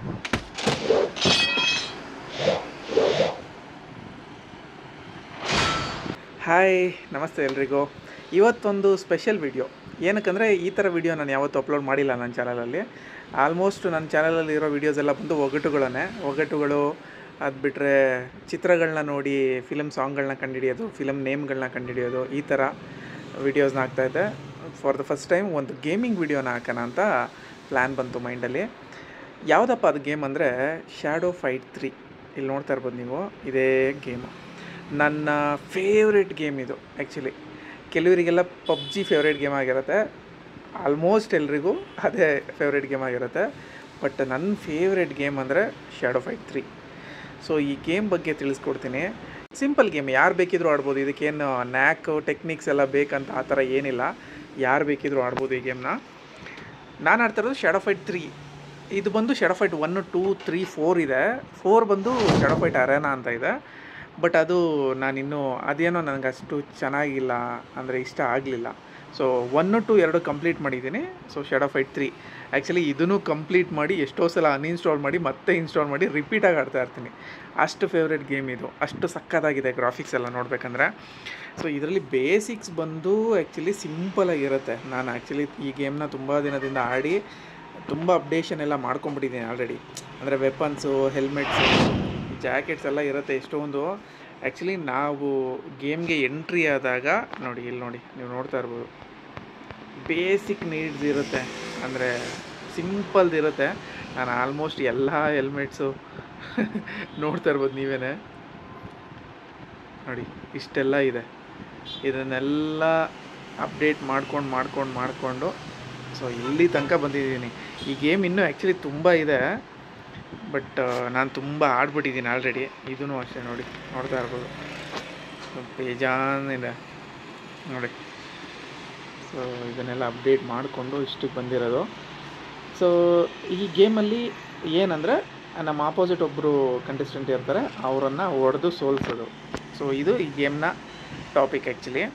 Hi, ನಮಸ್ತೆ ಎಲ್ರಿಗೂ. ಇವತ್ತೊಂದು ಸ್ಪೆಷಲ್ ವಿಡಿಯೋ. ಏನಕ್ಕಂದರೆ ಈ ಥರ ವಿಡಿಯೋ ನಾನು ಯಾವತ್ತೂ ಅಪ್ಲೋಡ್ ಮಾಡಿಲ್ಲ ನನ್ನ ಚಾನಲಲ್ಲಿ. ಆಲ್ಮೋಸ್ಟ್ ನನ್ನ ಚಾನಲಲ್ಲಿ ಇರೋ ವೀಡಿಯೋಸ್ ಎಲ್ಲ ಬಂದು ಒಗಟುಗಳು. ಅದು ಬಿಟ್ಟರೆ ಚಿತ್ರಗಳನ್ನ ನೋಡಿ ಫಿಲಮ್ ಸಾಂಗ್ಗಳನ್ನ ಕಂಡುಹಿಡಿಯೋದು, ಫಿಲಮ್ ನೇಮ್ಗಳನ್ನ ಕಂಡುಹಿಡಿಯೋದು, ಈ ಥರ ವೀಡಿಯೋಸ್ನ ಹಾಕ್ತಾಯಿದ್ದೆ. ಫಾರ್ ದ ಫಸ್ಟ್ ಟೈಮ್ ಒಂದು ಗೇಮಿಂಗ್ ವೀಡಿಯೋನ ಹಾಕೋಣ ಅಂತ ಪ್ಲ್ಯಾನ್ ಬಂತು ಮೈಂಡಲ್ಲಿ. ಯಾವುದಪ್ಪ ಅದು ಗೇಮ್ ಅಂದರೆ ಶ್ಯಾಡೋ ಫೈಟ್ 3. ಇಲ್ಲಿ ನೋಡ್ತಾ ಇರ್ಬೋದು ನೀವು, ಇದೇ ಗೇಮು. ನನ್ನ ಫೇವ್ರೆಟ್ ಗೇಮ್ ಇದು. ಆ್ಯಕ್ಚುಲಿ ಕೆಲವರಿಗೆಲ್ಲ ಪಬ್ಜಿ ಫೇವ್ರೇಟ್ ಗೇಮ್ ಆಗಿರುತ್ತೆ, ಆಲ್ಮೋಸ್ಟ್ ಎಲ್ರಿಗೂ ಅದೇ ಫೇವ್ರೇಟ್ ಗೇಮ್ ಆಗಿರುತ್ತೆ. ಬಟ್ ನನ್ನ ಫೇವ್ರೇಟ್ ಗೇಮ್ ಅಂದರೆ ಶ್ಯಾಡೋ ಫೈಟ್ 3. ಸೊ ಈ ಗೇಮ್ ಬಗ್ಗೆ ತಿಳಿಸ್ಕೊಡ್ತೀನಿ. ಸಿಂಪಲ್ ಗೇಮ್, ಯಾರು ಬೇಕಿದ್ರೂ ಆಡ್ಬೋದು. ಇದಕ್ಕೇನು ನ್ಯಾಕ್ ಟೆಕ್ನಿಕ್ಸ್ ಎಲ್ಲ ಬೇಕಂತ ಆ ಥರ ಏನಿಲ್ಲ, ಯಾರು ಬೇಕಿದ್ರೂ ಆಡ್ಬೋದು ಈ ಗೇಮ್ನ. ನಾನು ಆಡ್ತಾ ಇರೋದು ಶ್ಯಾಡೋ ಫೈಟ್ 3. ಇದು ಬಂದು ಶ್ಯಾಡೋ ಫೈಟ್ 1, 2, 3, 4 ಇದೆ. 4 ಬಂದು ಶ್ಯಾಡೋ ಫೈಟ್ ಅರೇನಾ ಅಂತ ಇದೆ. ಬಟ್ ಅದು ನಾನಿನ್ನೂ ಅದೇನೋ ನನಗೆ ಅಷ್ಟು ಚೆನ್ನಾಗಿಲ್ಲ, ಅಂದರೆ ಇಷ್ಟ ಆಗಲಿಲ್ಲ. ಸೊ 1, 2, 2 ಕಂಪ್ಲೀಟ್ ಮಾಡಿದ್ದೀನಿ. ಸೊ ಶ್ಯಾಡೋ ಫೈಟ್ 3 ಆ್ಯಕ್ಚುಲಿ ಇದನ್ನು ಕಂಪ್ಲೀಟ್ ಮಾಡಿ ಎಷ್ಟೋ ಸಲ ಅನ್ಇನ್ಸ್ಟಾಲ್ ಮಾಡಿ ಮತ್ತೆ ಇನ್ಸ್ಟಾಲ್ ಮಾಡಿ ರಿಪೀಟಾಗಿ ಆಡ್ತಾ ಇರ್ತೀನಿ. ಅಷ್ಟು ಫೇವ್ರೇಟ್ ಗೇಮ್ ಇದು. ಅಷ್ಟು ಸಕ್ಕತ್ತಾಗಿದೆ ಗ್ರಾಫಿಕ್ಸ್ ಎಲ್ಲ ನೋಡಬೇಕಂದ್ರೆ. ಸೊ ಇದರಲ್ಲಿ ಬೇಸಿಕ್ಸ್ ಬಂದು ಆ್ಯಕ್ಚುಲಿ ಸಿಂಪಲಾಗಿರುತ್ತೆ. ನಾನು ಆ್ಯಕ್ಚುಲಿ ಈ ಗೇಮ್ನ ತುಂಬ ದಿನದಿಂದ ಆಡಿ ತುಂಬ ಅಪ್ಡೇಷನ್ ಎಲ್ಲ ಮಾಡ್ಕೊಂಬಿಟ್ಟಿದ್ದೀನಿ ಆಲ್ರೆಡಿ. ಅಂದರೆ ವೆಪನ್ಸು, ಹೆಲ್ಮೆಟ್ಸು, ಜಾಕೆಟ್ಸ್ ಎಲ್ಲ ಇರುತ್ತೆ ಎಷ್ಟೊಂದು. ಆ್ಯಕ್ಚುಲಿ ನಾವು ಗೇಮ್ಗೆ ಎಂಟ್ರಿ ಆದಾಗ ನೋಡಿ, ಇಲ್ಲಿ ನೋಡಿ, ನೀವು ನೋಡ್ತಾ ಇರ್ಬೋದು, ಬೇಸಿಕ್ ನೀಡ್ಸ್ ಇರುತ್ತೆ, ಅಂದರೆ ಸಿಂಪಲ್ದು ಇರುತ್ತೆ. ನಾನು ಆಲ್ಮೋಸ್ಟ್ ಎಲ್ಲ ಹೆಲ್ಮೆಟ್ಸು ನೋಡ್ತಾ ಇರ್ಬೋದು ನೀವೇ ನೋಡಿ, ಇಷ್ಟೆಲ್ಲ ಇದೆ. ಇದನ್ನೆಲ್ಲ ಅಪ್ಡೇಟ್ ಮಾಡ್ಕೊಂಡು ಸೊ ಇಲ್ಲಿ ತನಕ ಬಂದಿದ್ದೀನಿ. ಈ ಗೇಮ್ ಇನ್ನೂ ಆ್ಯಕ್ಚುಲಿ ತುಂಬ ಇದೆ, ಬಟ್ ನಾನು ತುಂಬ ಆಡ್ಬಿಟ್ಟಿದ್ದೀನಿ ಆಲ್ರೆಡಿ. ಇದೂ ಅಷ್ಟೇ ನೋಡಿ, ನೋಡ್ತಾ ಇರ್ಬೋದು, ಬೇಜಾನಿದೆ ನೋಡಿ. ಸೊ ಇದನ್ನೆಲ್ಲ ಅಪ್ಡೇಟ್ ಮಾಡಿಕೊಂಡು ಇಷ್ಟಕ್ಕೆ ಬಂದಿರೋದು. ಸೊ ಈ ಗೇಮಲ್ಲಿ ಏನಂದರೆ ನಮ್ಮ ಆಪೋಸಿಟ್ ಒಬ್ಬರು ಕಂಟೆಸ್ಟೆಂಟ್ ಇರ್ತಾರೆ, ಅವರನ್ನು ಹೊಡೆದು ಸೋಲಿಸೋದು. ಸೊ ಇದು ಈ ಗೇಮ್ನ ಟಾಪಿಕ್. ಆ್ಯಕ್ಚುಲಿ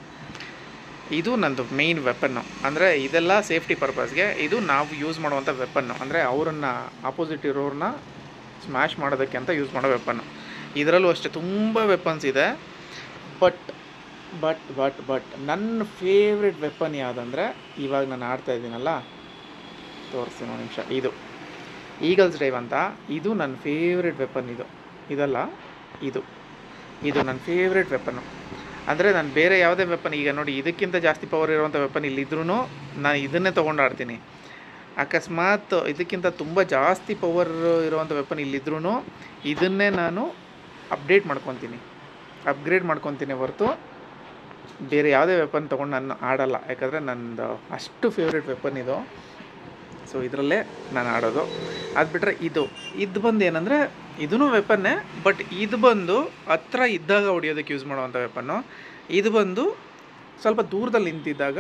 ಇದು ನಂದು ಮೇಯ್ನ್ ವೆಪನ್ನು. ಅಂದರೆ ಇದೆಲ್ಲ ಸೇಫ್ಟಿ ಪರ್ಪಸ್ಗೆ ಇದು ನಾವು ಯೂಸ್ ಮಾಡುವಂಥ ವೆಪನ್ನು. ಅಂದರೆ ಅವರನ್ನು ಆಪೋಸಿಟ್ ಇರೋರನ್ನ ಸ್ಮ್ಯಾಶ್ ಮಾಡೋದಕ್ಕೆ ಅಂತ ಯೂಸ್ ಮಾಡೋ ವೆಪನ್ನು. ಇದರಲ್ಲೂ ಅಷ್ಟೇ ತುಂಬ ವೆಪನ್ಸ್ ಇದೆ. ಬಟ್ ನನ್ನ ಫೇವ್ರೆಟ್ ವೆಪನ್ ಯಾವುದಂದರೆ, ಇವಾಗ ನಾನು ಆಡ್ತಾಯಿದ್ದೀನಲ್ಲ, ತೋರಿಸ್ತೀನಿ ಒಂದು ನಿಮಿಷ. ಇದು ಈಗಲ್ಸ್ ಡೈವ್ ಅಂತ. ಇದು ನನ್ನ ಫೇವ್ರೆಟ್ ವೆಪನ್. ಇದಲ್ಲ, ಇದು ನನ್ನ ಫೇವ್ರೆಟ್ ವೆಪನ್ನು. ಅಂದರೆ ನಾನು ಬೇರೆ ಯಾವುದೇ ವೆಪನ್, ಈಗ ನೋಡಿ ಇದಕ್ಕಿಂತ ಜಾಸ್ತಿ ಪವರ್ ಇರುವಂಥ ವೆಪನ್ ಇಲ್ಲಿದ್ರೂ ನಾನು ಇದನ್ನೇ ತೊಗೊಂಡು ಆಡ್ತೀನಿ. ಅಕಸ್ಮಾತ್ ಇದಕ್ಕಿಂತ ತುಂಬ ಜಾಸ್ತಿ ಪವರ್ ಇರುವಂಥ ವೆಪನ್ ಇಲ್ಲಿದ್ರೂ ಇದನ್ನೇ ನಾನು ಅಪ್ಗ್ರೇಡ್ ಮಾಡ್ಕೊತೀನಿ ಹೊರತು ಬೇರೆ ಯಾವುದೇ ವೆಪನ್ ತೊಗೊಂಡು ನಾನು ಆಡಲ್ಲ. ಯಾಕಂದರೆ ನನ್ನದು ಅಷ್ಟು ಫೇವ್ರೇಟ್ ವೆಪನ್ ಇದು. ಸೊ ಇದರಲ್ಲೇ ನಾನು ಆಡೋದು. ಅದು ಬಿಟ್ಟರೆ ಇದು ಬಂದು ಏನಂದರೆ ಇದೂ ವೆಪನ್ನೇ, ಬಟ್ ಇದು ಬಂದು ಹತ್ರ ಇದ್ದಾಗ ಹೊಡಿಯೋದಕ್ಕೆ ಯೂಸ್ ಮಾಡುವಂಥ ವೆಪನ್ನು. ಇದು ಬಂದು ಸ್ವಲ್ಪ ದೂರದಲ್ಲಿ ನಿಂತಿದ್ದಾಗ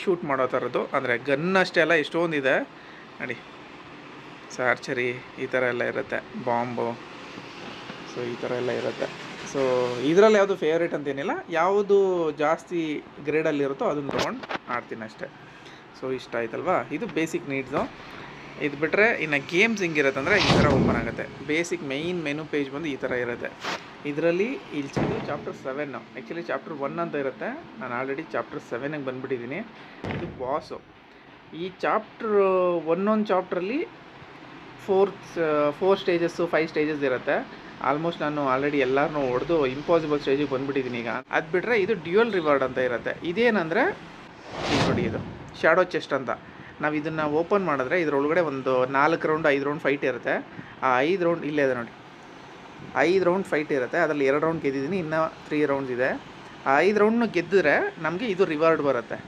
ಶೂಟ್ ಮಾಡೋ ಥರದ್ದು. ಅಂದರೆ ಗನ್ ಅಷ್ಟೇ ಅಲ್ಲ, ಎಷ್ಟೊಂದಿದೆ ನೋಡಿ, ಆರ್ಚರಿ ಈ ಥರ ಎಲ್ಲ ಇರುತ್ತೆ, ಬಾಂಬು, ಸೊ ಈ ಥರ ಎಲ್ಲ ಇರುತ್ತೆ. ಸೊ ಇದರಲ್ಲಿ ಯಾವುದು ಫೇವ್ರೇಟ್ ಅಂತೇನಿಲ್ಲ, ಯಾವುದು ಜಾಸ್ತಿ ಗ್ರೇಡಲ್ಲಿರುತ್ತೋ ಅದನ್ನು ತೊಗೊಂಡು ಆಡ್ತೀನಿ ಅಷ್ಟೇ. ಸೊ ಇಷ್ಟ ಆಯ್ತಲ್ವಾ, ಇದು ಬೇಸಿಕ್ ನೀಡ್ಸು. ಇದು ಬಿಟ್ಟರೆ ಇನ್ನು ಗೇಮ್ಸ್ ಹಿಂಗಿರುತ್ತೆ ಅಂದರೆ ಈ ಥರ ಓಪನ್ ಆಗುತ್ತೆ. ಬೇಸಿಕ್ ಮೇಯ್ನ್ ಮೆನು ಪೇಜ್ ಬಂದು ಈ ಥರ ಇರುತ್ತೆ. ಇದರಲ್ಲಿ ಇಲ್ಲಿ ಚಾಪ್ಟರ್ 7, ಆ್ಯಕ್ಚುಲಿ ಚಾಪ್ಟರ್ 1 ಅಂತ ಇರುತ್ತೆ. ನಾನು ಆಲ್ರೆಡಿ ಚಾಪ್ಟರ್ 7ಗೆ ಬಂದುಬಿಟ್ಟಿದ್ದೀನಿ. ಇದು ಬಾಸು. ಈ ಚಾಪ್ಟರ್ ಒಂದೊಂದು ಚಾಪ್ಟ್ರಲ್ಲಿ 4 ಸ್ಟೇಜಸ್ಸು 5 ಸ್ಟೇಜಸ್ ಇರುತ್ತೆ. ಆಲ್ಮೋಸ್ಟ್ ನಾನು ಆಲ್ರೆಡಿ ಎಲ್ಲರನ್ನೂ ಹೊಡೆದು ಇಂಪಾಸಿಬಲ್ ಸ್ಟೇಜಿಗೆ ಬಂದುಬಿಟ್ಟಿದ್ದೀನಿ ಈಗ. ಅದು ಬಿಟ್ಟರೆ ಇದು ಡ್ಯುಯಲ್ ರಿವಾರ್ಡ್ ಅಂತ ಇರುತ್ತೆ. ಇದೇನಂದರೆ ನೋಡಿ, ಇದು ಶ್ಯಾಡೋ ಚೆಸ್ಟ್ ಅಂತ. ನಾವು ಇದನ್ನು ಓಪನ್ ಮಾಡಿದ್ರೆ ಇದರೊಳಗಡೆ ಒಂದು 4 ರೌಂಡ್ 5 ರೌಂಡ್ ಫೈಟ್ ಇರುತ್ತೆ. ಆ 5 ರೌಂಡ್ ಇಲ್ಲೇ ಇದೆ ನೋಡಿ, 5 ರೌಂಡ್ ಫೈಟ್ ಇರುತ್ತೆ. ಅದರಲ್ಲಿ 2 ರೌಂಡ್ ಗೆದ್ದಿದ್ದೀನಿ, ಇನ್ನೂ 3 ರೌಂಡ್ಸ್ ಇದೆ. ಆ 5 ರೌಂಡ್ನ ಗೆದ್ದಿದ್ರೆ ನಮಗೆ ಇದು ರಿವಾರ್ಡ್ ಬರುತ್ತೆ.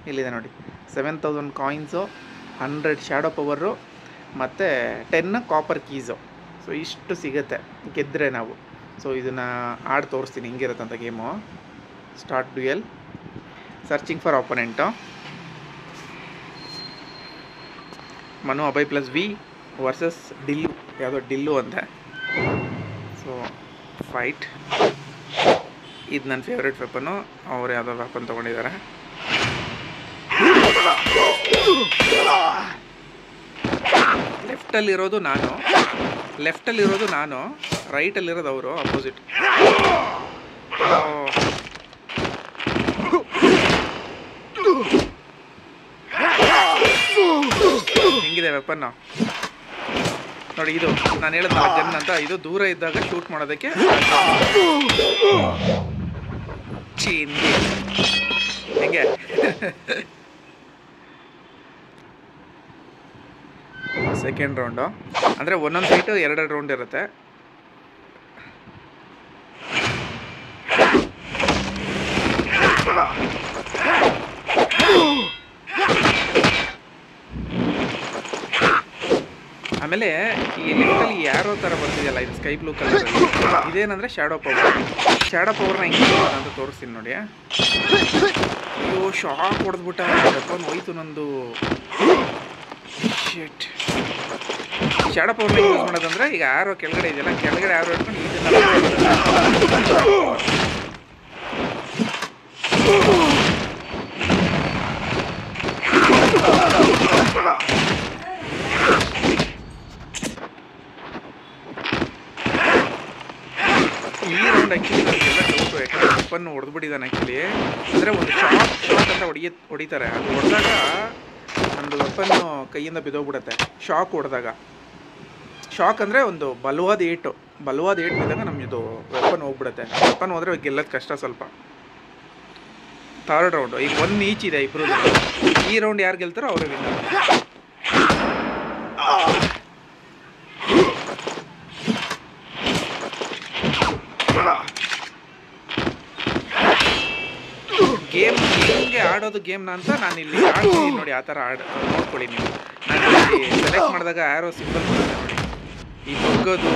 ಇಲ್ಲಿದೆ ನೋಡಿ, 7000 ಕಾಯಿನ್ಸು, 100 ಶ್ಯಾಡೋ ಪವರು ಮತ್ತು 10 ಕಾಪರ್ ಕೀಸು. ಸೊ ಇಷ್ಟು ಸಿಗುತ್ತೆ ಗೆದ್ದರೆ ನಾವು. ಸೊ ಇದನ್ನು ಆಡಿ ತೋರಿಸ್ತೀನಿ ಹಿಂಗಿರುತ್ತಂತ game. Start duel, searching for opponent, Manu Abhay plus V versus Dillu, ಯಾವುದೋ ಡಿಲ್ಲು ಅಂತೆ. So fight. ಇದು ನನ್ನ ಫೇವ್ರೇಟ್ ವೆಪನ್ನು. ಅವ್ರು ಯಾವುದೋ ವೆಪನ್ ತೊಗೊಂಡಿದ್ದಾರೆ. ಲೆಫ್ಟ್ ಲೆಫ್ಟಲ್ಲಿರೋದು ನಾನು ರೈಟಲ್ಲಿರೋದು ಅವರು ಅಪೋಸಿಟ್. ಹೆಂಗಿದೆ ವೆಪನ್ನು ನೋಡಿ. ಇದು ನಾನು ಹೇಳಿದ್ನಲ್ಲ ಗನ್ ಅಂತ, ಇದು ದೂರ ಇದ್ದಾಗ ಶೂಟ್ ಮಾಡೋದಕ್ಕೆ ಹೆಂಗೆ ಸೆಕೆಂಡ್ ರೌಂಡು ಅಂದರೆ ಒಂದೊಂದು ಫೈಟು 2 ರೌಂಡ್ ಇರುತ್ತೆ. ಆಮೇಲೆ ಈ ಲೆಫ್ಟಲ್ಲಿ ಯಾರೋ ಥರ ಬರ್ತಿದೆಯಲ್ಲ, ಇದು ಸ್ಕೈ ಬ್ಲೂ ಕಲರ್, ಇದೇನಂದರೆ ಶ್ಯಾಡೋ ಪವರ್ನ ಹೆಂಗೆ ಅಂತ ತೋರಿಸ್ತೀನಿ ನೋಡಿ. ಅಯ್ಯೋ ಶಾಕ್ ಹೊಡೆದ್ಬಿಟ್ಟ, ವೆಪನ್ ಹೋಯ್ತು ನಂದು. ಶಿಟ್. ಶ್ಯಾಡೋ ಪವರ್ನ ಯೂಸ್ ಮಾಡೋದಂದ್ರೆ ಈಗ ಯಾರೋ ಕೆಳಗಡೆ ಇದೆಯಲ್ಲ, ಕೆಳಗಡೆ ಯಾರೋ ಇಟ್ಕೊಂಡು ಈ ರೌಂಡ್ ಆ್ಯಕ್ಚುಲಿ ನನಗೆಲ್ಲ ಡೌಟು, ಯಾಕಂದರೆ ವೆಪನ್ ಹೊಡೆದ್ಬಿಟ್ಟಿದ್ದಾನೆ ಆ್ಯಕ್ಚುಲಿ. ಅಂದರೆ ಒಂದು ಶಾಕ್ ಅಂತ ಹೊಡಿತಾರೆ, ಅದು ಹೊಡೆದಾಗ ಒಂದು ವೆಪನ್ನು ಕೈಯಿಂದ ಬಿದ್ದೋಗ್ಬಿಡುತ್ತೆ. ಶಾಕ್ ಹೊಡೆದಾಗ, ಶಾಕ್ ಅಂದರೆ ಒಂದು ಬಲವಾದ ಏಟು ಬಿದ್ದಾಗ ನಮ್ಮದು ವೆಪನ್ ಹೋಗ್ಬಿಡುತ್ತೆ. ವೆಪನ್ ಹೋದರೆ ಗೆಲ್ಲೋದು ಕಷ್ಟ ಸ್ವಲ್ಪ. ಥರ್ಡ್ ರೌಂಡು ಈಗ 1 ಈಚ್ ಇದೆ ಇಬ್ಬರು. ಈ ರೌಂಡ್ ಯಾರು ಗೆಲ್ತಾರೋ ಅವರೇ ವಿನ್ನರ್. ಗೇಮ್ ಹೆಂಗೆ ಆಡೋದು ಗೇಮ್ನ ಅಂತ ನಾನು ಇಲ್ಲಿ ಆಡ್ತೀನಿ ನೋಡಿ. ಆ ಥರ ನೋಡ್ಕೊಳ್ಳಿ ನೀವು. ನಾನು ಇಲ್ಲಿ ಸೆಲೆಕ್ಟ್ ಮಾಡಿದಾಗ ಯಾರೋ ಸಿಂಬಲ್ ಬರುತ್ತೆ ನೋಡಿ. ಈ ಬಗ್ಗೋದು,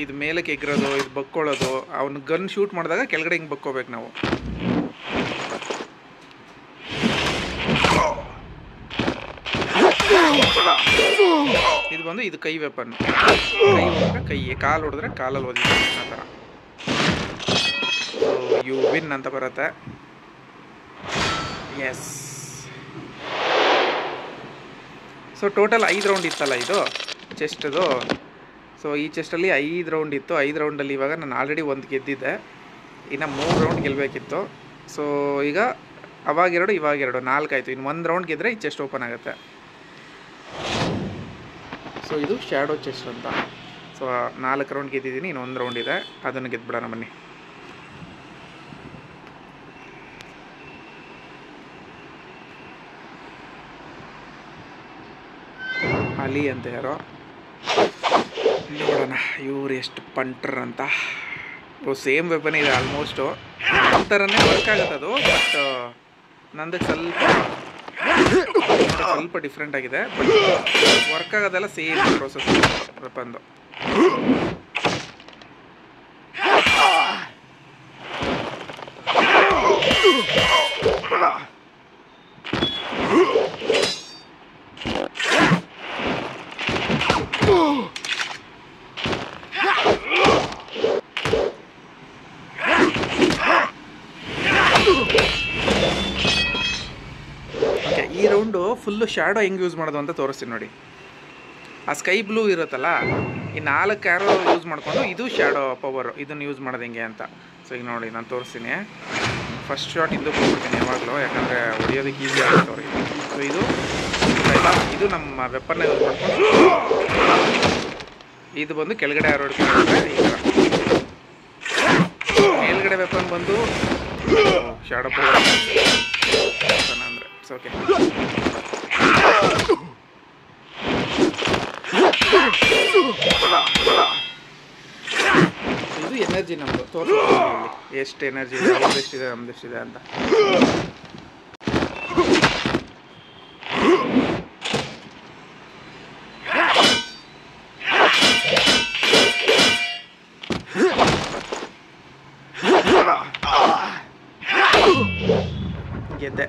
ಇದು ಮೇಲಕ್ಕೆ ಎಗ್ರೋದು, ಇದು ಬಕ್ಕೊಳ್ಳೋದು, ಅವ್ನು ಗನ್ ಶೂಟ್ ಮಾಡಿದಾಗ ಕೆಳಗಡೆ ಹಿಂಗೆ ಬಕ್ಕೋಬೇಕು ನಾವು. ಇದು ಬಂದು ಇದು ಕೈ ವೆಪನ್. ಕೈ ಹೊಡೆದ್ರೆ ಕೈ, ಕಾಲು ಹೊಡೆದ್ರೆ ಕಾಲಲ್ಲಿ ಓದಿದ ಆ ಥರ. ಯು ವಿನ್ ಅಂತ ಬರುತ್ತೆ. ಎಸ್. ಸೊ ಟೋಟಲ್ 5 ರೌಂಡ್ ಇತ್ತಲ್ಲ ಇದು ಚೆಸ್ಟ್ದು. ಸೊ ಈ ಚೆಸ್ಟಲ್ಲಿ 5 ರೌಂಡ್ ಇತ್ತು. 5 ರೌಂಡಲ್ಲಿ ಇವಾಗ ನಾನು ಆಲ್ರೆಡಿ 1 ಗೆದ್ದಿದ್ದೆ, ಇನ್ನು 3 ರೌಂಡ್ ಗೆಲ್ಲಬೇಕಿತ್ತು. ಸೊ ಈಗ ಅವಾಗ 2 ಇವಾಗ 2 4 ಆಯಿತು. ಇನ್ನು 1 ರೌಂಡ್ ಗೆದ್ದರೆ ಈ ಚೆಸ್ಟ್ ಓಪನ್ ಆಗುತ್ತೆ. ಸೊ ಇದು ಶ್ಯಾಡೋ ಚೆಸ್ಟ್ ಅಂತ. ಸೊ 4 ರೌಂಡ್ ಗೆದ್ದಿದ್ದೀನಿ, ಇನ್ನು 1 ರೌಂಡ್ ಇದೆ, ಅದನ್ನು ಗೆದ್ಬಿಡೋಣ ಬನ್ನಿ. ಅಲಿ ಅಂತ ಯಾರೋ ನೋಡೋಣ ಇವ್ರು ಎಷ್ಟು ಪಂಟ್ರ್ ಅಂತ. ಸೇಮ್ ವೆಪನ್ ಇದೆ ಆಲ್ಮೋಸ್ಟು, ನಮ್ಮ ಥರನೇ ವರ್ಕ್ ಆಗುತ್ತೆ ಅದು. ಬಟ್ ನಂದಕ್ಕೆ ಸ್ವಲ್ಪ ಡಿಫ್ರೆಂಟ್ ಆಗಿದೆ. ಬಟ್ ವರ್ಕ್ ಆಗೋದೆಲ್ಲ ಸೇಮ್ ಪ್ರೋಸೆಸ್ ವೆಪನ್ದು. ಈ ರೌಂಡು ಫುಲ್ಲು ಶ್ಯಾಡೋ ಹೆಂಗೆ ಯೂಸ್ ಮಾಡೋದು ಅಂತ ತೋರಿಸ್ತೀನಿ ನೋಡಿ. ಆ ಸ್ಕೈ ಬ್ಲೂ ಇರುತ್ತಲ್ಲ, ಈ 4 ಆರೋ ಯೂಸ್ ಮಾಡಿಕೊಂಡು ಇದು ಶ್ಯಾಡೋ ಪವರು, ಇದನ್ನು ಯೂಸ್ ಮಾಡೋದು ಹೆಂಗೆ ಅಂತ. ಸೊ ಈಗ ನೋಡಿ ನಾನು ತೋರಿಸ್ತೀನಿ. ಫಸ್ಟ್ ಶಾಟ್ ಇದು ಕೊಡ್ತೀನಿ ಯಾವಾಗಲೂ, ಯಾಕಂದರೆ ಹೊಡಿಯೋದಕ್ಕೆ ಈಸಿ ಆಗುತ್ತೆ ಅವ್ರಿಗೆ. ಸೊ ಇದು ನಮ್ಮ ವೆಪನ್ನ ಯೂಸ್ ಮಾಡ್ಕೊಂಡು, ಇದು ಬಂದು ಕೆಳಗಡೆ ಆರೋ ಹಿಡ್ಕೊಂಡ್ರೆ ಈ ಥರ. ಮೇಲ್ಗಡೆ ವೆಪನ್ ಬಂದು ಶ್ಯಾಡೋ ಪವರ್ ಅಂದರೆ ಇಟ್ಸ್ ಓಕೆ. ಇದು ಎನರ್ಜಿ ನಮ್ಮದು ತೋರಿಸ್ತೀವಿ, ಎಷ್ಟು ಎನರ್ಜಿ ಇದೆ, ಅವ್ರದ್ದೆಷ್ಟಿದೆ ನಮ್ದೆಷ್ಟಿದೆ ಅಂತ. ಗೆದ್ದೆ.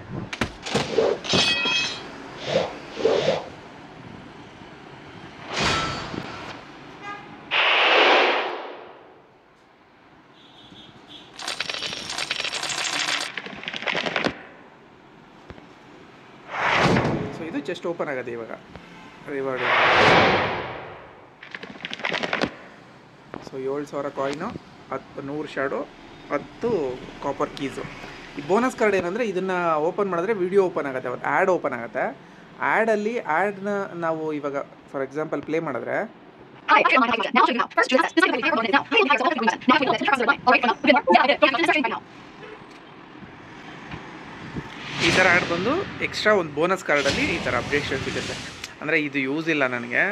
ಸೊ ಇದು ಚೆಸ್ಟ್ ಓಪನ್ ಆಗುತ್ತೆ ಇವಾಗ reward. So 7,000 coin, 100 shadow, 10 copper keys. ಈ ಬೋನಸ್ ಕಾರ್ಡ್ ಏನಂದರೆ ಇದನ್ನು ಓಪನ್ ಮಾಡಿದ್ರೆ ವಿಡಿಯೋ ಓಪನ್ ಆಗುತ್ತೆ, ಒಂದು ಆ್ಯಡ್ ಓಪನ್ ಆಗುತ್ತೆ. ಆ್ಯಡ್ನ ನಾವು ಇವಾಗ ಫಾರ್ ಎಕ್ಸಾಂಪಲ್ ಪ್ಲೇ ಮಾಡಿದ್ರೆ ಈ ಥರ ಆ್ಯಡ್ ಬಂದು ಎಕ್ಸ್ಟ್ರಾ ಒಂದು ಬೋನಸ್ ಕಾರ್ಡಲ್ಲಿ ಈ ಥರ ಅಪ್ಡೇಷನ್ ಸಿಗುತ್ತೆ. ಅಂದರೆ ಇದು ಯೂಸ್ ಇಲ್ಲ ನನಗೆ,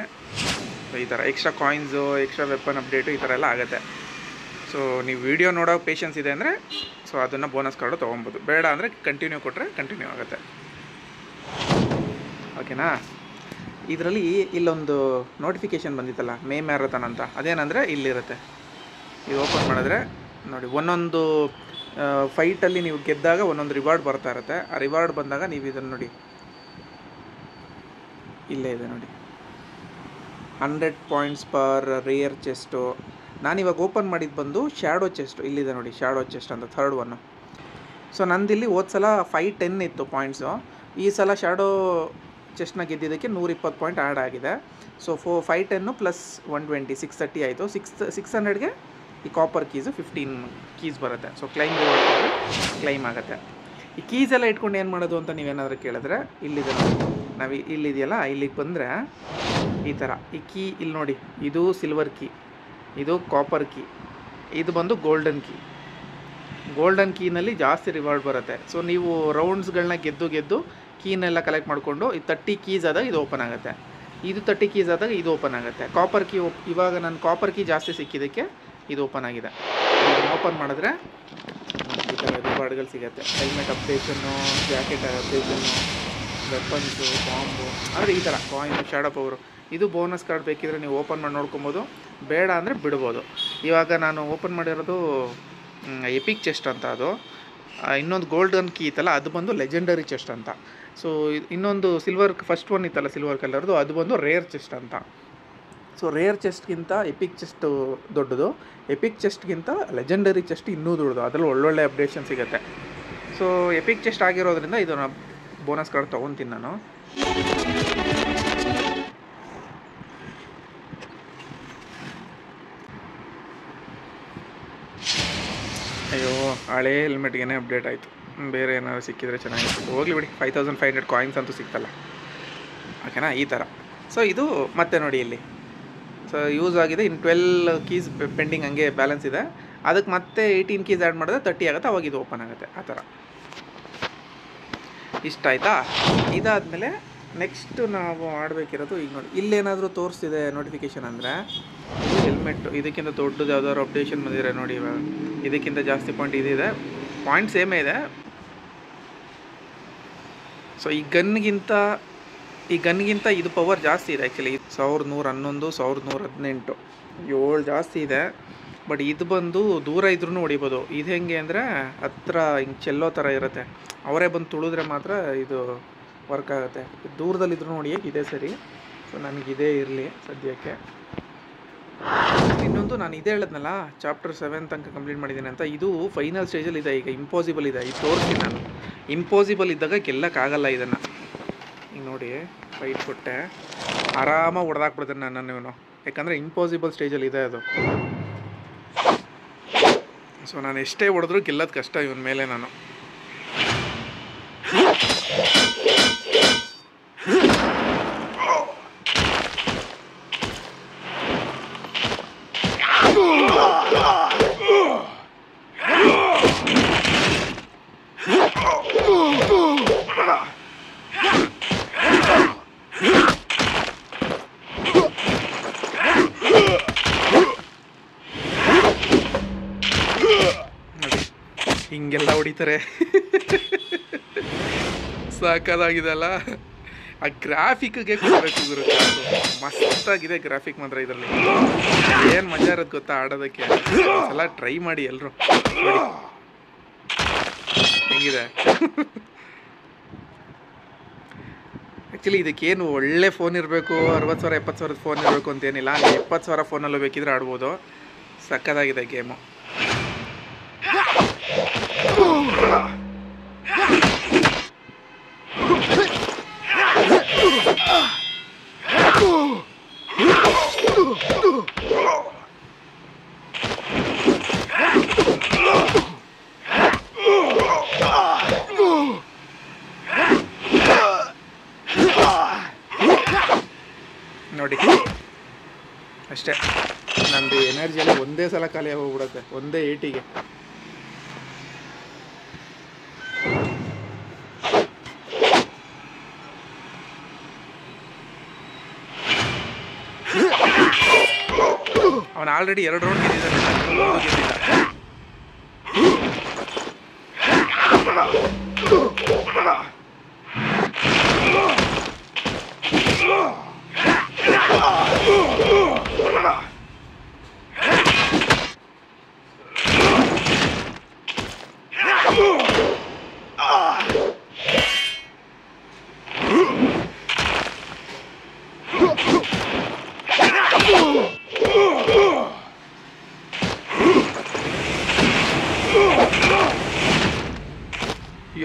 ಈ ಥರ extra coins, extra weapon update ಈ ಥರ ಎಲ್ಲ ಆಗುತ್ತೆ. ಸೊ ನೀವು ವಿಡಿಯೋ ನೋಡೋ ಪೇಷನ್ಸ್ ಇದೆ ಅಂದರೆ ಸೊ ಅದನ್ನು ಬೋನಸ್ ಕಾರ್ಡು ತೊಗೊಬೋದು. ಬೇಡ ಅಂದರೆ ಕಂಟಿನ್ಯೂ ಕೊಟ್ಟರೆ ಕಂಟಿನ್ಯೂ ಆಗುತ್ತೆ. ಓಕೆನಾ? ಇದರಲ್ಲಿ ಇಲ್ಲೊಂದು ನೋಟಿಫಿಕೇಷನ್ ಬಂದಿತ್ತಲ್ಲ, ಮೇ ಮ್ಯಾರಥಾನ್ ಅಂತ, ಅದೇನಂದರೆ ಇಲ್ಲಿರುತ್ತೆ. ಇದು ಓಪನ್ ಮಾಡಿದ್ರೆ ನೋಡಿ, ಒಂದೊಂದು ಫೈಟಲ್ಲಿ ನೀವು ಗೆದ್ದಾಗ ಒಂದೊಂದು ರಿವಾರ್ಡ್ ಬರ್ತಾ ಇರುತ್ತೆ. ಆ ರಿವಾರ್ಡ್ ಬಂದಾಗ ನೀವು ಇದನ್ನು ನೋಡಿ, ಇಲ್ಲೇ ಇದೆ ನೋಡಿ, 100 ಪಾಯಿಂಟ್ಸ್ ಪರ್ ರೇಯರ್ ಚೆಸ್ಟು. ನಾನಿವಾಗ ಓಪನ್ ಮಾಡಿದ್ದು ಬಂದು ಶ್ಯಾಡೋ ಚೆಸ್ಟ್, ಇಲ್ಲಿದೆ ನೋಡಿ ಶ್ಯಾಡೋ ಚೆಸ್ಟ್ ಅಂತ, ಥರ್ಡ್ ಒನ್ನು. ಸೊ ನಂದಿಲ್ಲಿ ಹೋದ ಸಲ 510 ಇತ್ತು ಪಾಯಿಂಟ್ಸು, ಈ ಸಲ ಶ್ಯಾಡೋ ಚೆಸ್ಟ್ನ ಗೆದ್ದಿದ್ದಕ್ಕೆ 120 ಪಾಯಿಂಟ್ ಆ್ಯಡ್ ಆಗಿದೆ. ಸೊ 510 ಪ್ಲಸ್ 120 630 ಆಯಿತು. 600ಗೆ ಈ ಕಾಪರ್ ಕೀಸು 15 ಕೀಸ್ ಬರುತ್ತೆ. ಸೊ ಕ್ಲೈಮ್ ಆಗುತ್ತೆ. ಈ ಕೀಸ್ ಎಲ್ಲ ಇಟ್ಕೊಂಡು ಏನು ಮಾಡೋದು ಅಂತ ನೀವೇನಾದರೂ ಕೇಳಿದ್ರೆ ಇಲ್ಲಿದೆ ನೋಡಿ, ನಾವು ಇಲ್ಲಿದೆಯಲ್ಲ, ಇಲ್ಲಿಗೆ ಬಂದರೆ ಈ ಥರ ಈ ಕೀ ಇಲ್ಲಿ ನೋಡಿ, ಇದು ಸಿಲ್ವರ್ ಕೀ, ಇದು ಕಾಪರ್ ಕೀ, ಇದು ಬಂದು ಗೋಲ್ಡನ್ ಕೀ. ಗೋಲ್ಡನ್ ಕೀನಲ್ಲಿ ಜಾಸ್ತಿ ರಿವಾರ್ಡ್ ಬರುತ್ತೆ. ಸೊ ನೀವು ರೌಂಡ್ಸ್ಗಳನ್ನ ಗೆದ್ದು ಕೀನೆಲ್ಲ ಕಲೆಕ್ಟ್ ಮಾಡಿಕೊಂಡು ಈ 30 ಕೀಸ್ ಆದಾಗ ಇದು ಓಪನ್ ಆಗುತ್ತೆ, ಇದು 30 ಕೀಸ್ ಆದಾಗ ಇದು ಓಪನ್ ಆಗುತ್ತೆ. ಕಾಪರ್ ಕೀ ಇವಾಗ ನನ್ನ ಕಾಪರ್ ಕೀ ಜಾಸ್ತಿ ಸಿಕ್ಕಿದ್ದಕ್ಕೆ ಇದು ಓಪನ್ ಆಗಿದೆ. ಓಪನ್ ಮಾಡಿದ್ರೆ ಈ ಥರ ರಿವಾರ್ಡ್ಗಳು ಸಿಗುತ್ತೆ. ಹೆಲ್ಮೆಟ್ ಅಪ್ಡೇಷನ್ನು, ಜಾಕೆಟ್ ಅಪ್ಡೇಷನ್ನು, ವೆಪನ್ಸು, ಬಾಂಬು, ಅಂದರೆ ಈ ಥರ ಕಾಯಿನ್, ಶ್ಯಾಡೋ ಪವರು. ಇದು ಬೋನಸ್ ಕಾರ್ಡ್ ಬೇಕಿದ್ರೆ ನೀವು ಓಪನ್ ಮಾಡಿ ನೋಡ್ಕೊಬೋದು, ಬೇಡ ಅಂದರೆ ಬಿಡ್ಬೋದು. ಇವಾಗ ನಾನು ಓಪನ್ ಮಾಡಿರೋದು ಎಪಿಕ್ ಚೆಸ್ಟ್ ಅಂತ, ಅದು ಇನ್ನೊಂದು ಗೋಲ್ಡನ್ ಕೀ ಇತ್ತಲ್ಲ ಅದು ಬಂದು ಲೆಜೆಂಡರಿ ಚೆಸ್ಟ್ ಅಂತ. ಸೊ ಇನ್ನೊಂದು ಸಿಲ್ವರ್, ಫಸ್ಟ್ ಒನ್ ಇತ್ತಲ್ಲ ಸಿಲ್ವರ್ ಕಲರ್ದು, ಅದು ಬಂದು ರೇರ್ ಚೆಸ್ಟ್ ಅಂತ. ಸೊ ರೇರ್ ಚೆಸ್ಟ್ಗಿಂತ ಎಪಿಕ್ ಚೆಸ್ಟ್ ದೊಡ್ಡದು, ಎಪಿಕ್ ಚೆಸ್ಟ್ಗಿಂತ ಲೆಜೆಂಡರಿ ಚೆಸ್ಟ್ ಇನ್ನೂ ದೊಡ್ಡದು. ಅದರಲ್ಲಿ ಒಳ್ಳೊಳ್ಳೆ ಅಪ್ಡೇಷನ್ ಸಿಗುತ್ತೆ. ಸೊ ಎಪಿಕ್ ಚೆಸ್ಟ್ ಆಗಿರೋದ್ರಿಂದ ಇದನ್ನು ಬೋನಸ್ ಕಾರ್ಡ್ ತೊಗೊತೀನಿ ನಾನು. ಅಯ್ಯೋ, ಹಳೇ ಹೆಲ್ಮೆಟ್ಗೆ ಅಪ್ಡೇಟ್ ಆಯಿತು. ಬೇರೆ ಏನಾದ್ರು ಸಿಕ್ಕಿದ್ರೆ ಚೆನ್ನಾಗಿತ್ತು. ಹೋಗಲಿ ಬಿಡಿ, 5500 ಕಾಯಿನ್ಸ್ ಅಂತೂ ಸಿಗ್ತಲ್ಲ. ಓಕೆನಾ? ಈ ಥರ. ಸೊ ಇದು ಮತ್ತೆ ನೋಡಿ ಇಲ್ಲಿ, ಸೊ ಯೂಸ್ ಆಗಿದೆ. ಇನ್ನು 12 ಕೀಸ್ ಪೆಂಡಿಂಗ್ ಹಂಗೆ ಬ್ಯಾಲೆನ್ಸ್ ಇದೆ. ಅದಕ್ಕೆ ಮತ್ತೆ 18 ಕೀಸ್ ಆ್ಯಡ್ ಮಾಡಿದ್ರೆ 30 ಆಗುತ್ತೆ, ಅವಾಗ ಇದು ಓಪನ್ ಆಗುತ್ತೆ. ಆ ಥರ. ಇಷ್ಟ ಆಯಿತಾ? ಇದಾದಮೇಲೆ ನೆಕ್ಸ್ಟ್ ನಾವು ಆಡಬೇಕಿರೋದು ಈಗ ನೋಡಿ, ಇಲ್ಲೇನಾದರೂ ತೋರಿಸ್ತಿದೆ ನೋಟಿಫಿಕೇಷನ್ ಅಂದರೆ ಇದು ಹೆಲ್ಮೆಟ್ಟು. ಇದಕ್ಕಿಂತ ದೊಡ್ಡದು ಯಾವ್ದಾದ್ರು ಅಪ್ಡೇಷನ್ ಬಂದಿದೆ ನೋಡಿ. ಇವಾಗ ಇದಕ್ಕಿಂತ ಜಾಸ್ತಿ ಪಾಯಿಂಟ್ ಇದಿದೆ, ಪಾಯಿಂಟ್ ಸೇಮೇ ಇದೆ. ಸೊ ಈ ಗನ್ಗಿಂತ ಇದು ಪವರ್ ಜಾಸ್ತಿ ಇದೆ ಆ್ಯಕ್ಚುಲಿ. 1111, 1118, 7 ಜಾಸ್ತಿ ಇದೆ. ಬಟ್ ಇದು ಬಂದು ದೂರ ಇದ್ರೂ ಹೊಡಿಬೋದು. ಇದು ಹೆಂಗೆ ಅಂದರೆ ಹತ್ರ ಹಿಂಗೆ ಚೆಲ್ಲೋ ಥರ ಇರುತ್ತೆ. ಅವರೇ ಬಂದು ತುಳಿದ್ರೆ ಮಾತ್ರ ಇದು ವರ್ಕ್ ಆಗುತ್ತೆ. ದೂರದಲ್ಲಿದ್ರೂ ಹೊಡಿಯೋಕೆ ಇದೇ ಸರಿ. ಸೊ ನನಗಿದೇ ಇರಲಿ ಸದ್ಯಕ್ಕೆ. ಇನ್ನೊಂದು ನಾನು ಇದೇ ಹೇಳಿದ್ನಲ್ಲ, ಚಾಪ್ಟರ್ 7 ತನಕ ಕಂಪ್ಲೀಟ್ ಮಾಡಿದ್ದೀನಿ ಅಂತ, ಇದು ಫೈನಲ್ ಸ್ಟೇಜಲ್ಲಿ ಇದೆ. ಈಗ ಇಂಪಾಸಿಬಲ್ ಇದೆ, ಇದು ತೋರಿಸ್ತೀನಿ ನಾನು. ಇಂಪಾಸಿಬಲ್ ಇದ್ದಾಗ ಗೆಲ್ಲಕ್ಕಾಗಲ್ಲ ಇದನ್ನು. ಈಗ ನೋಡಿ, ಫೈಟ್ ಕೊಟ್ಟೆ, ಆರಾಮಾಗಿ ಹೊಡೆದಾಕ್ಬಿಡ್ತೇನೆ ನನ್ನನ್ನು ಇವನು. ಯಾಕಂದರೆ ಇಂಪಾಸಿಬಲ್ ಸ್ಟೇಜಲ್ಲಿ ಇದೆ ಅದು. ಸೊ ನಾನು ಎಷ್ಟೇ ಹೊಡೆದ್ರೂ ಗೆಲ್ಲೋದು ಕಷ್ಟ ಇವನ ಮೇಲೆ ನಾನು. ಹಿಂಗೆಲ್ಲ ಹೊಡಿತಾರೆ. ಸಾಕಾಗಿದೆ ಅಲ್ಲ. ಆ ಗ್ರಾಫಿಕ್ಗೆ ಕೊಡಬೇಕು ಗುರು. ಮಸ್ತಾಗಿದೆ ಗ್ರಾಫಿಕ್ ಮಾತ್ರ ಇದರಲ್ಲಿ. ಏನು ಮಜಾ ಇರೋದು ಗೊತ್ತಾ ಆಡೋದಕ್ಕೆ. ಎಲ್ಲ ಟ್ರೈ ಮಾಡಿ ಎಲ್ಲರೂ. ಹೆಂಗಿದೆ ಆ್ಯಕ್ಚುಲಿ. ಇದಕ್ಕೇನು ಒಳ್ಳೆ ಫೋನ್ ಇರಬೇಕು, 60,000 70,000 ಫೋನ್ ಇರಬೇಕು ಅಂತೇನಿಲ್ಲ. 70,000 ಫೋನಲ್ಲೂ ಬೇಕಿದ್ರೆ ಆಡ್ಬೋದು. ಸಕ್ಕತ್ತಾಗಿದೆ ಗೇಮು. ಅಷ್ಟೇ. ನಂದು ಎನರ್ಜಿಯಲ್ಲಿ ಒಂದೇ ಸಲ ಖಾಲಿ ಹೋಗ್ಬಿಡುತ್ತೆ, ಒಂದೇ ಏಟಿಗೆ. ಅವನು ಆಲ್ರೆಡಿ 2 ರೌಂಡ್ ಗೆದ್ದಿದ್ದಾನೆ, ಗೆದ್ದಿದ್ದ.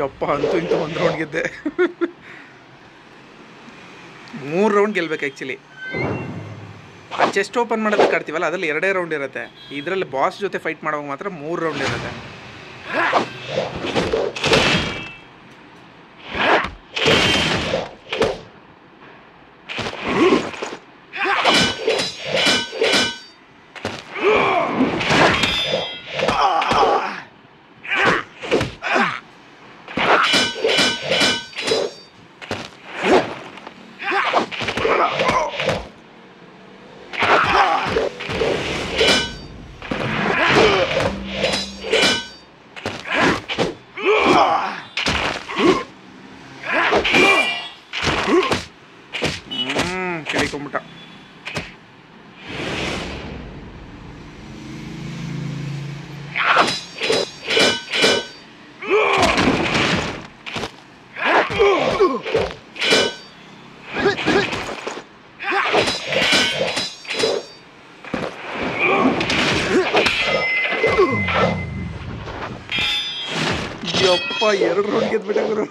ಯಪ್ಪ, ಅಂತೂ ಇಂತೂ 1 ರೌಂಡ್ ಗೆದ್ದೆ. 3 ರೌಂಡ್ ಗೆಲ್ಬೇಕು ಆ್ಯಕ್ಚುಲಿ. ಆ ಚೆಸ್ಟ್ ಓಪನ್ ಮಾಡೋದಕ್ಕೆ ಆಡ್ತೀವಲ್ಲ, ಅದರಲ್ಲಿ 2 ರೌಂಡ್ ಇರುತ್ತೆ. ಇದರಲ್ಲಿ ಬಾಸ್ ಜೊತೆ ಫೈಟ್ ಮಾಡುವಾಗ ಮಾತ್ರ 3 ರೌಂಡ್ ಇರುತ್ತೆ. ಕೇಳಿಕೊಂಬಿಟ್ಟ. ಯಪ್ಪ, 2 ರೌಂಡ್ ಗೆದ್ಬಿಟ್ಟೆ ಗುರು.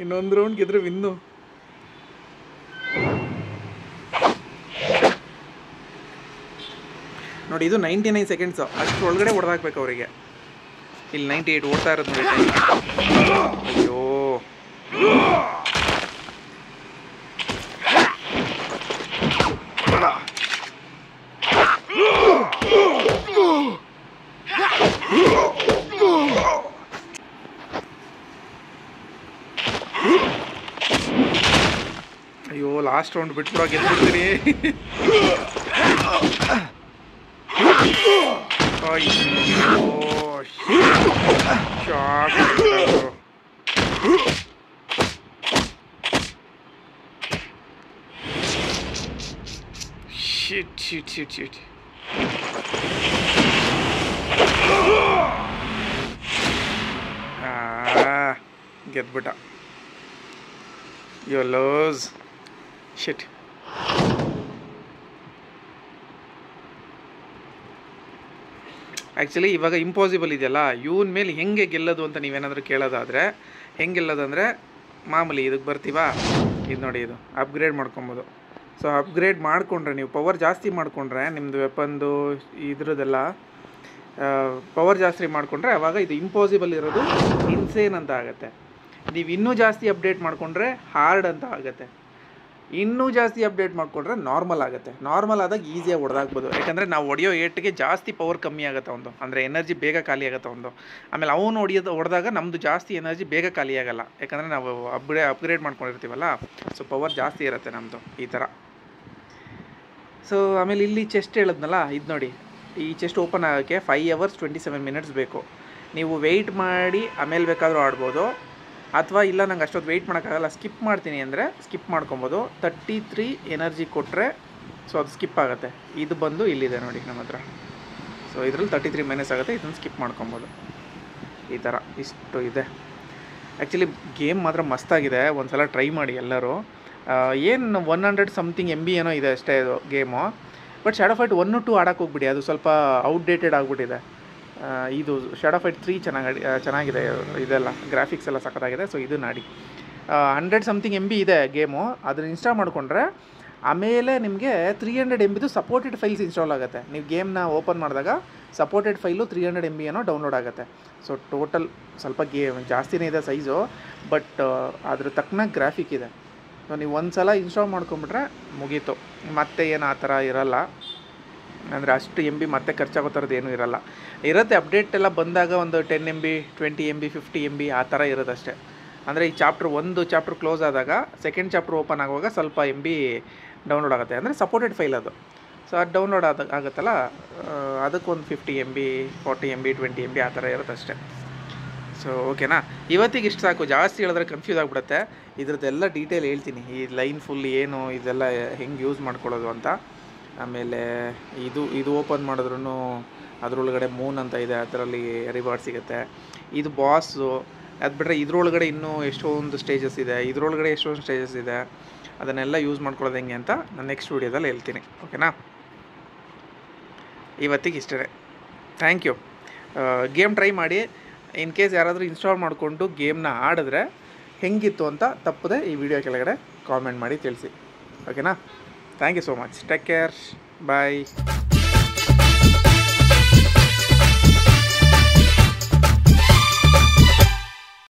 ಇನ್ನೊಂದು ರೌಂಡ್ ಗೆದ್ರೆ ವಿನ್ನು. ನೋಡಿ, ಇದು 99 ಸೆಕೆಂಡ್ಸು. ಅಷ್ಟು ಒಳಗಡೆ ಹೊಡೆದಾಕ್ಬೇಕು ಅವರಿಗೆ. ಇಲ್ಲಿ 98 ಓಡ್ತಾ ಇರೋದು ನೋಡಿ. ಅಯ್ಯೋ, ಅಯ್ಯೋ, ಲಾಸ್ಟ್ ರೌಂಡ್ ಬಿಟ್ಬಿಡೋ, ಗೆದ್ಬಿಡ್ತೀನಿ. ಶಾಕ್. ಶಿಟ್. ಗೆದ್ಬಿಟ್ಟ. You lose. ಶಿಟ್. ಆ್ಯಕ್ಚುಲಿ ಇವಾಗ ಇಂಪಾಸಿಬಲ್ ಇದೆಯಲ್ಲ, ಇವನ ಮೇಲೆ ಹೆಂಗೆ ಗೆಲ್ಲೋದು ಅಂತ ನೀವೇನಾದರೂ ಕೇಳೋದಾದರೆ, ಹೆಂಗೆ ಗೆಲ್ಲೋದು ಅಂದರೆ, ಮಾಮೂಲಿ ಇದಕ್ಕೆ ಬರ್ತೀವಾ, ಇದು ನೋಡಿ, ಇದು ಅಪ್ಗ್ರೇಡ್ ಮಾಡ್ಕೊಬೋದು. ಸೊ ಅಪ್ಗ್ರೇಡ್ ಮಾಡಿಕೊಂಡ್ರೆ, ನೀವು ಪವರ್ ಜಾಸ್ತಿ ಮಾಡಿಕೊಂಡ್ರೆ, ನಿಮ್ಮದು ವೆಪನ್ದು ಇದ್ರದ್ದೆಲ್ಲ ಪವರ್ ಜಾಸ್ತಿ ಮಾಡಿಕೊಂಡ್ರೆ, ಆವಾಗ ಇದು ಇಂಪಾಸಿಬಲ್ ಇರೋದು ಇನ್ಸೇನ್ ಅಂತ ಆಗುತ್ತೆ. ನೀವು ಇನ್ನೂ ಜಾಸ್ತಿ ಅಪ್ಡೇಟ್ ಮಾಡಿಕೊಂಡ್ರೆ ಹಾರ್ಡ್ ಅಂತ ಆಗುತ್ತೆ. ಇನ್ನೂ ಜಾಸ್ತಿ ಅಪ್ಡೇಟ್ ಮಾಡಿಕೊಂಡ್ರೆ ನಾರ್ಮಲ್ ಆಗುತ್ತೆ. ನಾರ್ಮಲ್ ಆದಾಗ ಈಸಿಯಾಗಿ ಹೊಡೆದಾಕ್ಬೋದು. ಯಾಕಂದರೆ ನಾವು ಹೊಡೆಯೋ ಏಟಿಗೆ ಜಾಸ್ತಿ ಪವರ್ ಕಮ್ಮಿ ಆಗುತ್ತೆ ಒಂದು, ಅಂದರೆ ಎನರ್ಜಿ ಬೇಗ ಖಾಲಿ ಆಗುತ್ತೆ ಒಂದು. ಆಮೇಲೆ ಅವನು ಹೊಡೆದಾಗ ನಮ್ಮದು ಜಾಸ್ತಿ ಎನರ್ಜಿ ಬೇಗ ಖಾಲಿ ಆಗೋಲ್ಲ, ಯಾಕಂದರೆ ನಾವು ಅಪ್ಗ್ರೇಡ್ ಮಾಡ್ಕೊಂಡಿರ್ತೀವಲ್ಲ. ಸೊ ಪವರ್ ಜಾಸ್ತಿ ಇರುತ್ತೆ ನಮ್ಮದು ಈ ಥರ. ಸೊ ಆಮೇಲೆ ಇಲ್ಲಿ ಚೆಸ್ಟ್ ಹೇಳಿದ್ನಲ್ಲ, ಇದು ನೋಡಿ, ಈ ಚೆಸ್ಟ್ ಓಪನ್ ಆಗೋಕ್ಕೆ 5 hours 27 minutes ಬೇಕು. ನೀವು ವೆಯ್ಟ್ ಮಾಡಿ ಆಮೇಲೆ ಬೇಕಾದರೂ ಆಡ್ಬೋದು, ಅಥವಾ ಇಲ್ಲ ನಂಗೆ ಅಷ್ಟೊತ್ತು ವೆಯ್ಟ್ ಮಾಡೋಕ್ಕಾಗಲ್ಲ, ಸ್ಕಿಪ್ ಮಾಡ್ತೀನಿ ಅಂದರೆ ಸ್ಕಿಪ್ ಮಾಡ್ಕೊಬೋದು. 33 ಎನರ್ಜಿ ಕೊಟ್ಟರೆ ಸೊ ಅದು ಸ್ಕಿಪ್ ಆಗುತ್ತೆ. ಇದು ಬಂದು ಇಲ್ಲಿದೆ ನೋಡಿ ನಮ್ಮ ಹತ್ರ. ಸೊ ಇದರಲ್ಲಿ 33 minutes ಆಗುತ್ತೆ, ಇದನ್ನು ಸ್ಕಿಪ್ ಮಾಡ್ಕೊಬೋದು. ಈ ಥರ ಇಷ್ಟು ಇದೆ. ಆ್ಯಕ್ಚುಲಿ ಗೇಮ್ ಮಾತ್ರ ಮಸ್ತಾಗಿದೆ, ಒಂದು ಸಲ ಟ್ರೈ ಮಾಡಿ ಎಲ್ಲರೂ. ಏನು 100 something MB ಏನೋ ಇದೆ ಅಷ್ಟೇ ಇದು ಗೇಮು. ಬಟ್ ಶಾಡೋ ಫೈಟ್ 1, 2 ಆಡೋಕ್ಕೆ ಹೋಗ್ಬಿಡಿ, ಅದು ಸ್ವಲ್ಪ ಔಟ್ಡೇಟೆಡ್ ಆಗಿಬಿಟ್ಟಿದೆ. ಇದು ಶಾಡೋ ಫೈಟ್ 3 ಚೆನ್ನಾಗಿದೆ, ಇದೆಲ್ಲ ಗ್ರಾಫಿಕ್ಸ್ ಎಲ್ಲ ಸಖತ್ತಾಗಿದೆ. ಸೊ ಇದು ನಾಡಿ 100 something MB ಇದೆ ಗೇಮು. ಅದನ್ನು ಇನ್ಸ್ಟಾಲ್ ಮಾಡಿಕೊಂಡ್ರೆ ಆಮೇಲೆ ನಿಮಗೆ 300 MBದು ಸಪೋರ್ಟೆಡ್ ಫೈಲ್ಸ್ ಇನ್ಸ್ಟಾಲ್ ಆಗುತ್ತೆ. ನೀವು ಗೇಮ್ನ ಓಪನ್ ಮಾಡಿದಾಗ ಸಪೋರ್ಟೆಡ್ ಫೈಲು 300 MB ಏನೋ ಡೌನ್ಲೋಡ್ ಆಗುತ್ತೆ. ಸೊ ಟೋಟಲ್ ಸ್ವಲ್ಪ ಜಾಸ್ತಿನೇ ಇದೆ ಸೈಜು, ಬಟ್ ಅದ್ರ ತಕ್ಕನಾಗಿ ಗ್ರಾಫಿಕ್ ಇದೆ. ಸೊ ನೀವು ಒಂದು ಸಲ ಇನ್ಸ್ಟಾಲ್ ಮಾಡ್ಕೊಂಬಿಟ್ರೆ ಮುಗೀತು, ಮತ್ತೆ ಏನು ಆ ಥರ ಇರೋಲ್ಲ. ಅಂದರೆ ಅಷ್ಟು MB ಮತ್ತೆ ಖರ್ಚಾಗೋ ಥರದ್ದು ಏನೂ ಇರುತ್ತೆ. ಅಪ್ಡೇಟ್ ಎಲ್ಲ ಬಂದಾಗ ಒಂದು 10 MB 20 MB 50 MB ಆ ಥರ ಇರೋದಷ್ಟೇ. ಅಂದರೆ ಈ ಒಂದು ಚಾಪ್ಟರ್ ಕ್ಲೋಸ್ ಆದಾಗ ಸೆಕೆಂಡ್ ಚಾಪ್ಟರ್ ಓಪನ್ ಆಗುವಾಗ ಸ್ವಲ್ಪ MB ಡೌನ್ಲೋಡ್ ಆಗುತ್ತೆ. ಅಂದರೆ ಸಪೋರ್ಟೆಡ್ ಫೈಲ್ ಅದು. ಸೊ ಅದು ಡೌನ್ಲೋಡ್ ಆಗುತ್ತಲ್ಲ, ಅದಕ್ಕೊಂದು 50 MB 40 MB 20 MB ಆ ಥರ ಇರುತ್ತಷ್ಟೇ. ಸೊ ಓಕೆನಾ, ಇವತ್ತಿಗೆ ಇಷ್ಟು ಸಾಕು. ಜಾಸ್ತಿ ಹೇಳಿದ್ರೆ ಕನ್ಫ್ಯೂಸ್ ಆಗಿಬಿಡುತ್ತೆ. ಇದ್ರದ್ದೆಲ್ಲ ಡೀಟೇಲ್ ಹೇಳ್ತೀನಿ, ಈ ಲೈನ್ ಫುಲ್ ಏನು, ಇದೆಲ್ಲ ಹೆಂಗೆ ಯೂಸ್ ಮಾಡ್ಕೊಳ್ಳೋದು ಅಂತ. ಆಮೇಲೆ ಇದು ಓಪನ್ ಮಾಡಿದ್ರೂ ಅದರೊಳಗಡೆ ಮೂನ್ ಅಂತ ಇದೆ, ಅದರಲ್ಲಿ ರಿವಾರ್ಡ್ ಸಿಗುತ್ತೆ. ಇದು ಬಾಸು, ಅದು ಬಿಟ್ಟರೆ ಇದ್ರೊಳಗಡೆ ಇನ್ನೂ ಎಷ್ಟೊಂದು ಸ್ಟೇಜಸ್ ಇದೆ, ಇದರೊಳಗಡೆ ಎಷ್ಟೊಂದು ಸ್ಟೇಜಸ್ ಇದೆ. ಅದನ್ನೆಲ್ಲ ಯೂಸ್ ಮಾಡ್ಕೊಳ್ಳೋದು ಹೆಂಗೆ ಅಂತ ನಾನು ನೆಕ್ಸ್ಟ್ ವೀಡಿಯೋದಲ್ಲಿ ಹೇಳ್ತೀನಿ. ಓಕೆನಾ, ಇವತ್ತಿಗೆ ಇಷ್ಟೇ. Thank you. ಗೇಮ್ ಟ್ರೈ ಮಾಡಿ. ಇನ್ ಕೇಸ್ ಯಾರಾದರೂ ಇನ್ಸ್ಟಾಲ್ ಮಾಡಿಕೊಂಡು ಗೇಮ್ನ ಆಡಿದ್ರೆ ಹೆಂಗಿತ್ತು ಅಂತ ತಪ್ಪದೆ ಈ ವಿಡಿಯೋ ಕೆಳಗಡೆ ಕಾಮೆಂಟ್ ಮಾಡಿ ತಿಳಿಸಿ. ಓಕೆನಾ, thank you so much. Take care, bye.